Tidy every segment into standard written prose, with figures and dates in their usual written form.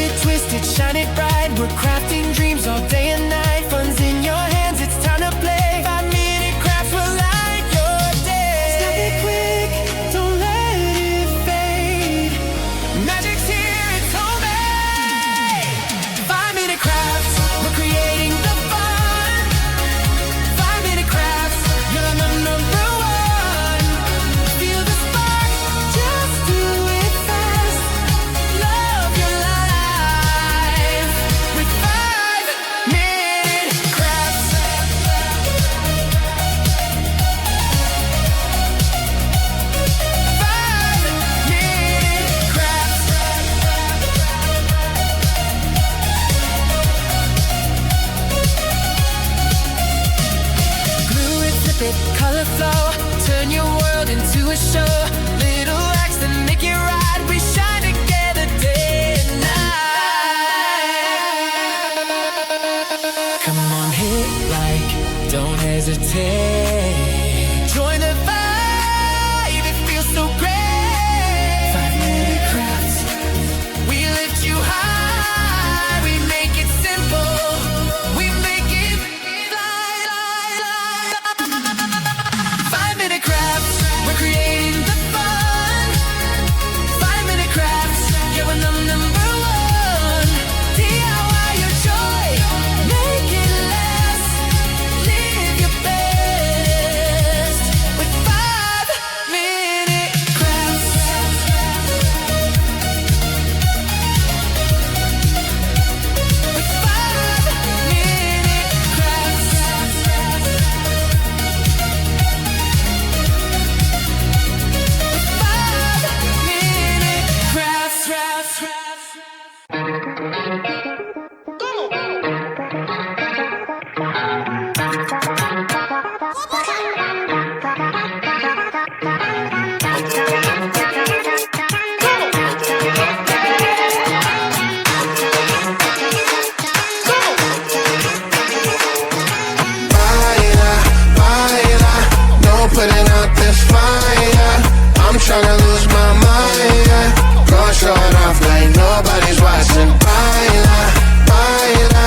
it twisted, shine it bright. We're crafting dreams all day and night. Fun's in your hands, it's time to play. 5-minute crafts will light your day. Snap it quick, don't let it fade. Magic's here, it's homemade. 5-minute crafts, we're creating the fun. 5-minute crafts, you're the number one. Feel the spark, just do it fast. Love your life with 5-minute crafts. 5-minute crafts. Glue it, flip it, color flow. Turn your world into a show. Little acts that make it right. We shine together day and night. Come on, hit like, don't hesitate. Join the vibe, it feels so great. 5-minute crafts, we lift you high. We make it simple, we make it fly, fly, fly. 5-minute crafts, we're creating the fun. 5-minute crafts, yeah, we're number one. DIY your joy, make it last. Live your best with 5-minute crafts. With 5-minute crafts. With 5-minute crafts, crafts, crafts. Baila, baila, no putting out this fire. I'm tryna lose my mind, yeah. Go show it off like nobody's watching. Baila, baila,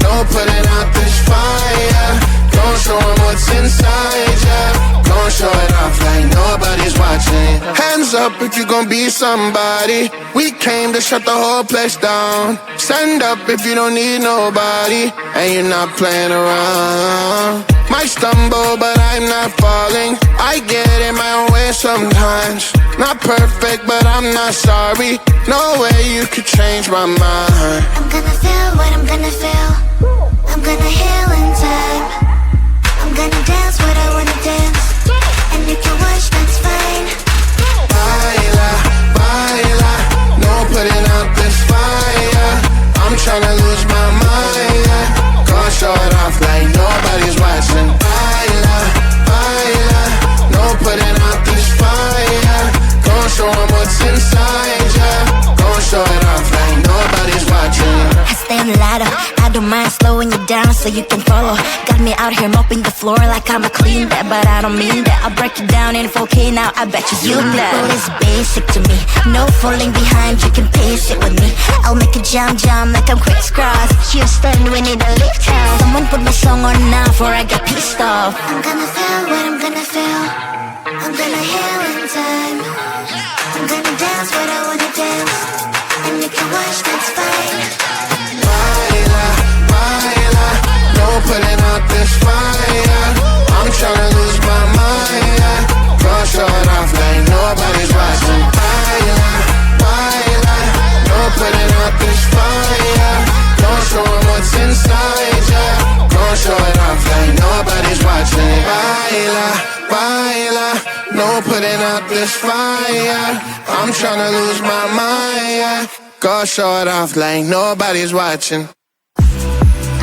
no putting out this fire. Go show 'em what's inside, yeah. Go show it off like nobody's watching. Hands up if you gon' be somebody. We came to shut the whole place down. Stand up if you don't need nobody, and you're not playing around. Might stumble, but I'm not falling. I get in my own way sometimes. Not perfect, but I'm not sorry. No way you could change my mind. I'm gonna feel what I'm gonna feel. I'm gonna heal in time. I'm gonna dance what I wanna dance. And if you watch, that's fine. Baila, baila, no putting out this fire. I'm tryna lose my mind, yeah. Go show it off like nobody's watching. Baila, baila, no putting out this fire. Go show 'em what's inside, yeah. Go show it off like nobody's watching. I stay on the ladder. I don't mind slowing you down so you can follow. Got me out here mopping the floor like I'm a clean that, but I don't mean that. I'll break it down in 4K now. I bet you that. Well, it's basic to me. No falling behind. You can pace it with me. I'll make a jump like I'm crisscross. Houston, we need a lift house. Someone put my song on now before I get pissed off. I'm gonna feel what I'm gonna feel. I'm gonna heal in time. I'm gonna dance what I wanna dance. And if you watch, that's fine. Baila, baila, no putting out this fire. I'm tryna lose my mind, yeah. Go show it off like nobody's watching. Baila, baila, no putting out this fire. Go show 'em what's inside, yeah. Go show it off like nobody's watching. Baila, baila, no putting out this fire. I'm tryna lose my mind, yeah. Go show it off like nobody's watching.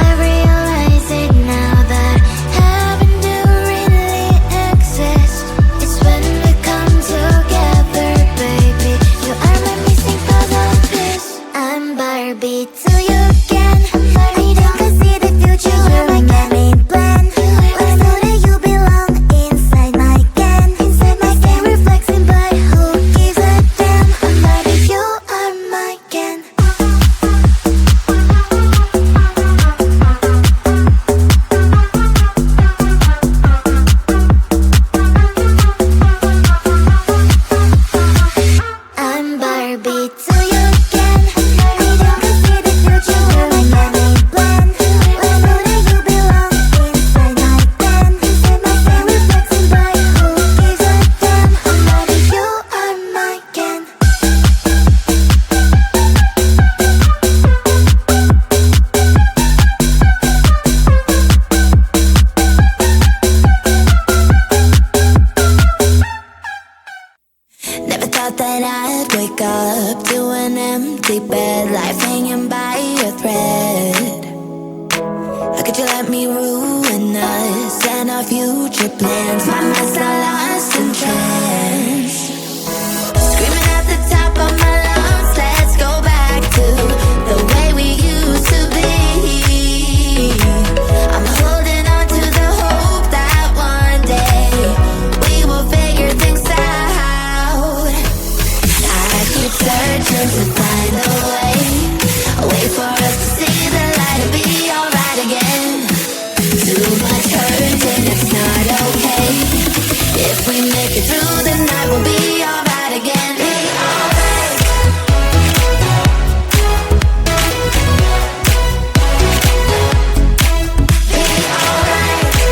I realize it now that heaven do really exist. It's when we come together, baby. You are my missing puzzle piece. I'm Barbie till you again. I don't see the future. You're my main plan. Let's know that you belong inside my can. Inside my can, reflexing, but who gives a damn? Barbie, you are my can. sick bed, life hanging by a thread. How could you let me ruin us and our future plans? My mind's not lost in trance. Screaming at the top of my lungs, let's go back to the way we used to be. I'm holding on to the hope that one day we will figure things out. I keep searching to find a way for us to see the light and be alright again. Too much hurt and it's not okay. If we make it through the night, we'll be alright again. Be alright. Be alright. We'll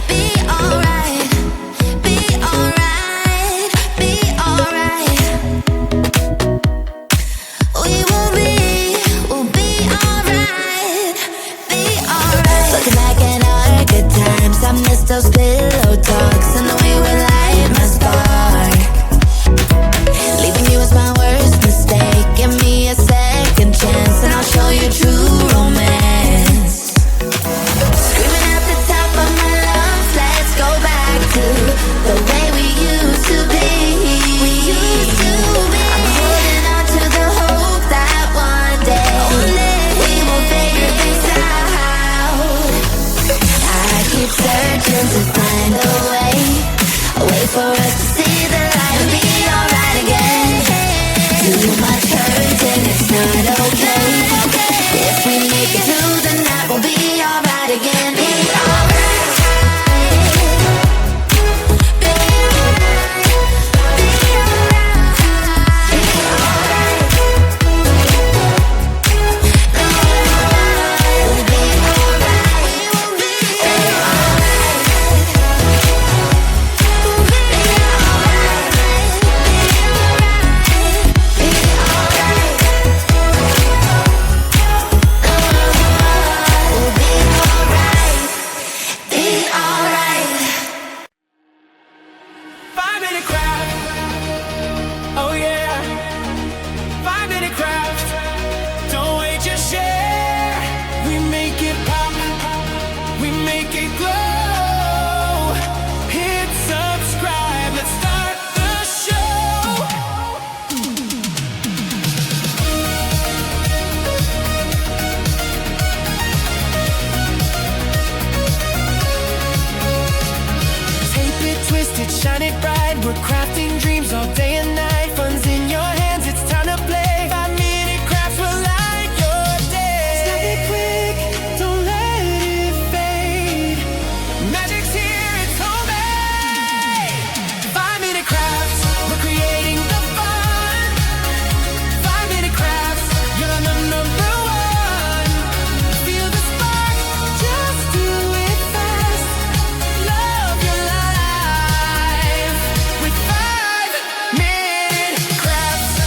be alright. Be alright. Be alright. Be alright. Those pillow talks and the way we light my spark. Leaving you was my worst mistake. Give me a second chance and I'll show you true romance. Screaming at the top of my lungs, let's go back to the way we used to be. We used to be. I'm holding on to the hope that one day we will figure things out. I keep searching to find a way for us to see the light and be alright again. Too much hurt and it's not okay. If we make it through the night, we'll be alright again. Be alright. Be alright. Be alright. Be alright. We'll be alright. We'll be alright. Shine it bright, we're crafting dreams all day and night. Fun's in your hands, it's time to play. 5-minute crafts will light your day. Snap it quick, don't let it fade. Magic's here, it's homemade. 5-minute crafts, we're creating the fun. 5-minute crafts, you're the number one. Feel the spark, just do it fast. Love your life with 5-minute crafts.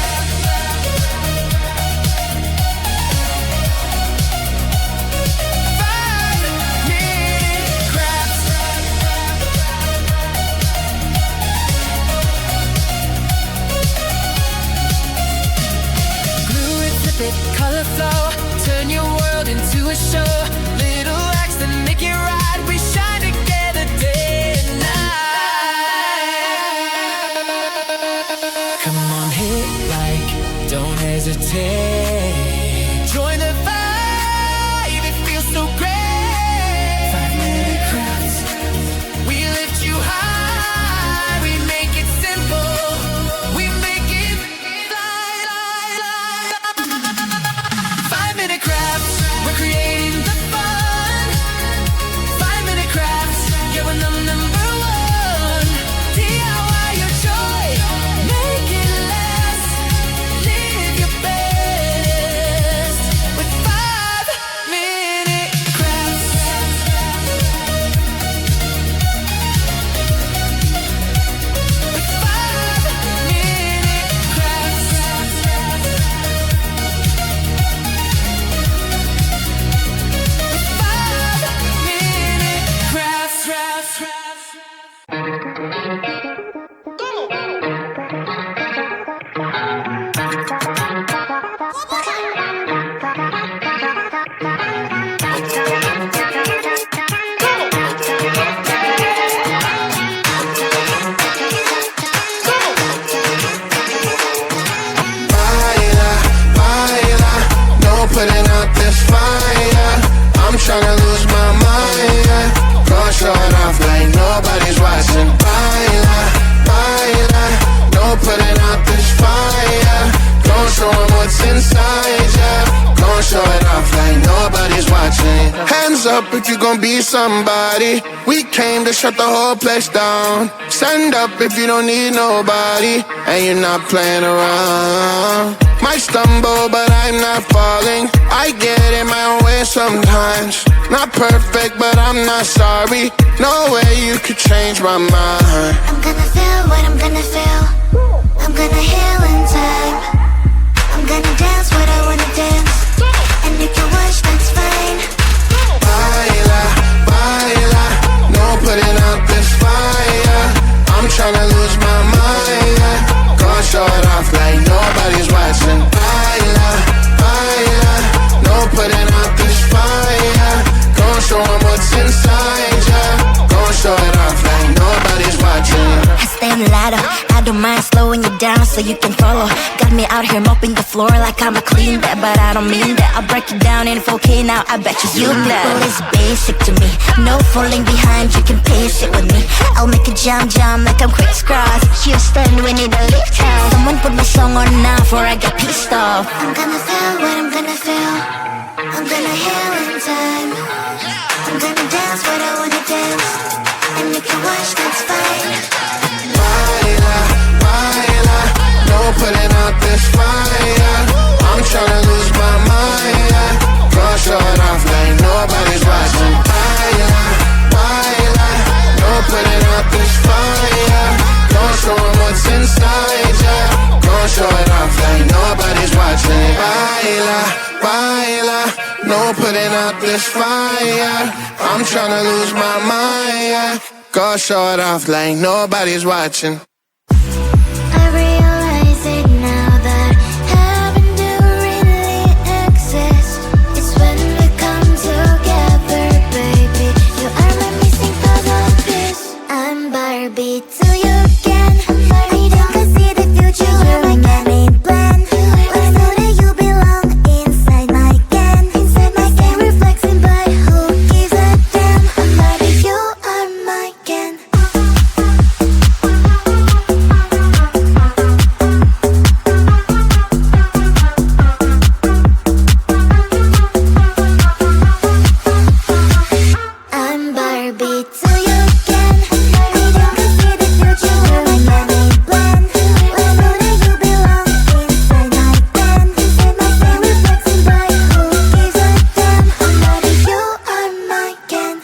5-minute crafts. Glue it, flip it, color flow. Turn your world into a show. Little acts that make it right. We shine together day and night. Come on, hit like, don't hesitate. Join the vibe, it feels so great. 5-minute crafts, we lift you high. We make it simple, we make it fly. 5-minute crafts, we're creating the show it off like nobody's watching. Baila, baila, no putting out this fire. Gon' show 'em what's inside, yeah. Gon' show it off like nobody's watching. Hands up if you gon' be somebody. We came to shut the whole place down. Stand up if you don't need nobody and you're not playing around. Might stumble, but I'm not falling. I get in my own way sometimes. Not perfect, but I'm not sorry. No way you could change my mind. I'm gonna feel what I'm gonna feel. I'm gonna heal in time. I'm gonna dance what I wanna dance. And if you watch, that's fine. Baila, baila, no putting out this fire. I'm tryna lose my mind, yeah. Gonna show it off like nobody's watching. Baila, baila, no putting out this fire. Gonna show 'em what's inside, yeah. Gonna show it off like nobody's watching. I stay on the ladder, I don't mind slowing you down so you can follow. Got me out here mopping the floor like I'm a clean that, but I don't mean that. I'll break it down in 4K now, I bet you glad. Well, it's basic to me, no falling behind, you can pace it with me. I'll make a jump like I'm crisscross. Houston, we need a lift house. Someone put my song on now before I get pissed off. I'm gonna feel what I'm gonna feel. I'm gonna heal in time. I'm gonna dance what I wanna dance. And if you watch, that's fine. Baila, baila, no putting out this fire. I'm tryna lose my mind, yeah. Gonna show it off like nobody's watching. Baila, baila, no putting out this fire. Gonna show 'em what's inside, yeah. Gonna show it off like nobody's watching. Baila, baila, no putting out this fire. I'm tryna lose my mind, yeah. Gonna show it off like nobody's watching. I realize it now that heaven do really exist. It's when we come together, baby. You are my missing puzzle piece. I'm Barbie till you again. I don't see the future, you're like my main plan. Let's know that you belong inside my can. Inside my can, reflecting, but who gives a damn? I'm Barbie, you are my can. I'm Barbie till you again. I don't see the future, you're like my main plan. Let's know that you belong inside my can. Inside my can, reflecting, but who gives a damn? I'm Barbie, you are my can.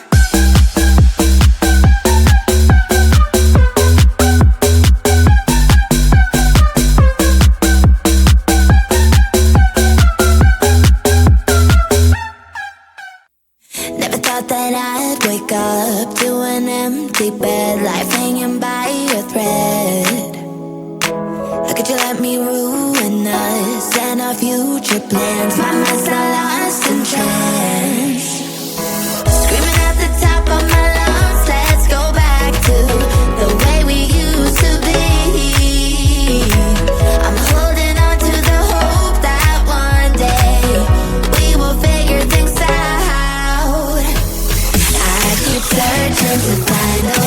Never thought that I'd wake up to an empty bed, life hanging by a thread. How could you let me ruin us and our future plans? My mind's not lost in trance. Screaming at the top of my lungs, let's go back to the way we used to be. I'm holding on to the hope that one day we will figure things out. I keep searching to find a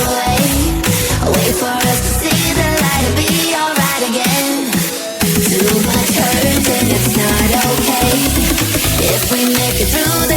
way for us to see the light and be alright again. Too much hurt and it's not okay if we make it through the